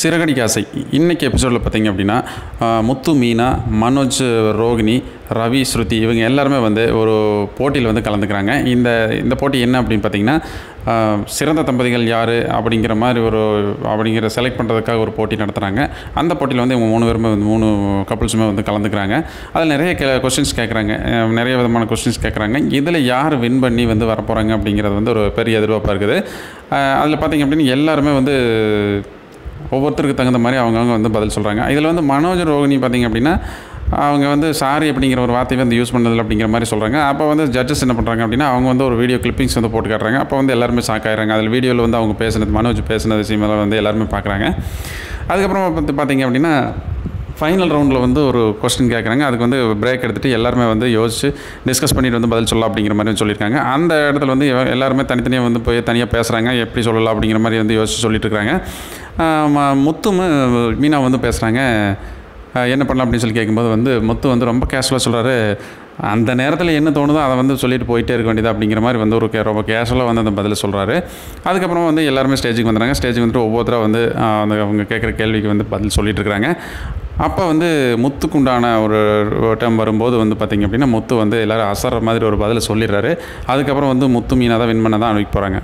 சிறகடிக்க ஆசை இன்றைக்கி எபிசோடில் பார்த்திங்க அப்படின்னா முத்து, மீனா, மனோஜ், ரோகிணி, ரவி, ஸ்ருதி இவங்க எல்லாருமே வந்து ஒரு போட்டியில் வந்து கலந்துக்கிறாங்க. இந்த போட்டி என்ன அப்படின்னு பார்த்திங்கன்னா சிறந்த தம்பதிகள் யார் அப்படிங்கிற செலக்ட் பண்ணுறதுக்காக ஒரு போட்டி நடத்துகிறாங்க. அந்த போட்டியில் வந்து இவங்க 3 பேருமே வந்து 3 கப்புள்ஸுமே வந்து கலந்துக்கிறாங்க. அதில் நிறைய கொஸ்டின்ஸ் கேட்குறாங்க, நிறைய விதமான கொஸ்டின்ஸ் கேட்குறாங்க. இதில் யார் வின் பண்ணி வந்து வரப்போகிறாங்க அப்படிங்கிறது வந்து ஒரு பெரிய எதிர்பார்ப்பாக இருக்குது. அதில் பார்த்திங்க அப்படின்னு எல்லாருமே வந்து ஒவ்வொருத்தருக்கு தகுந்த மாதிரி அவங்கவுங்க வந்து பதில் சொல்கிறாங்க. இதில் வந்து மனோஜ், ரோகிணி பார்த்திங்க அப்படின்னா அவங்க வந்து சாரி அப்படிங்கிற ஒரு வார்த்தையை வந்து யூஸ் பண்ணதில்லை அப்படிங்கிற மாதிரி சொல்கிறாங்க. அப்போ வந்து ஜட்ஜஸ் என்ன பண்ணுறாங்க அப்படின்னா அவங்க வந்து ஒரு வீடியோ கிளிப்பிங்ஸ் வந்து போட்டு காட்டுறாங்க. அப்போ வந்து எல்லாருமே ஷாக் ஆகிடுறாங்க. அதில் வீடியோவில் வந்து அவங்க பேசுனது, மனோஜ் பேசுனது விஷயமெல்லாம் வந்து எல்லாருமே பார்க்குறாங்க. அதுக்கப்புறமா பார்த்திங்க அப்படின்னா ஃபைனல் ரவுண்டில் வந்து ஒரு கொஸ்டின் கேட்குறாங்க. அதுக்கு வந்து பிரேக் எடுத்துகிட்டு எல்லாருமே வந்து யோசிச்சு டிஸ்கஸ் பண்ணிட்டு வந்து பதில் சொல்லலாம் அப்படிங்கிற மாதிரி சொல்லியிருக்காங்க. அந்த இடத்துல வந்து எல்லாருமே தனித்தனியாக வந்து போய் தனியாக பேசுகிறாங்க, எப்படி சொல்லலாம் அப்படிங்கிற மாதிரி வந்து யோசிச்சு சொல்லிட்டு இருக்காங்க. முத்தும் மீனா வந்து பேசுகிறாங்க. என்ன பண்ணலாம் அப்படின்னு சொல்லி கேட்கும்போது வந்து முத்து வந்து ரொம்ப கேஷுவலாக சொல்கிறாரு, அந்த நேரத்தில் என்ன தோணுதோ அதை வந்து சொல்லிட்டு போயிட்டே இருக்க வேண்டியது அப்படிங்கிற மாதிரி வந்து ரொம்ப கேஷுவலாக வந்து அந்த பதில் சொல்கிறாரு. அதுக்கப்புறமா வந்து எல்லாருமே ஸ்டேஜுக்கு வந்துடுறாங்க. ஸ்டேஜுக்கு வந்துட்டு ஒவ்வொருத்தராக வந்து அவங்க கேட்குற கேள்விக்கு வந்து பதில் சொல்லிட்டு இருக்கிறாங்க. அப்போ வந்து முத்துக்குண்டான ஒரு டைம் வரும்போது வந்து பார்த்திங்க அப்படின்னா முத்து வந்து எல்லோரும் அசர்ற மாதிரி ஒரு பதில் சொல்லிடுறாரு. அதுக்கப்புறம் வந்து முத்து, மீனா தான் வின் பண்ண தான் அனுப்பி போகிறாங்க.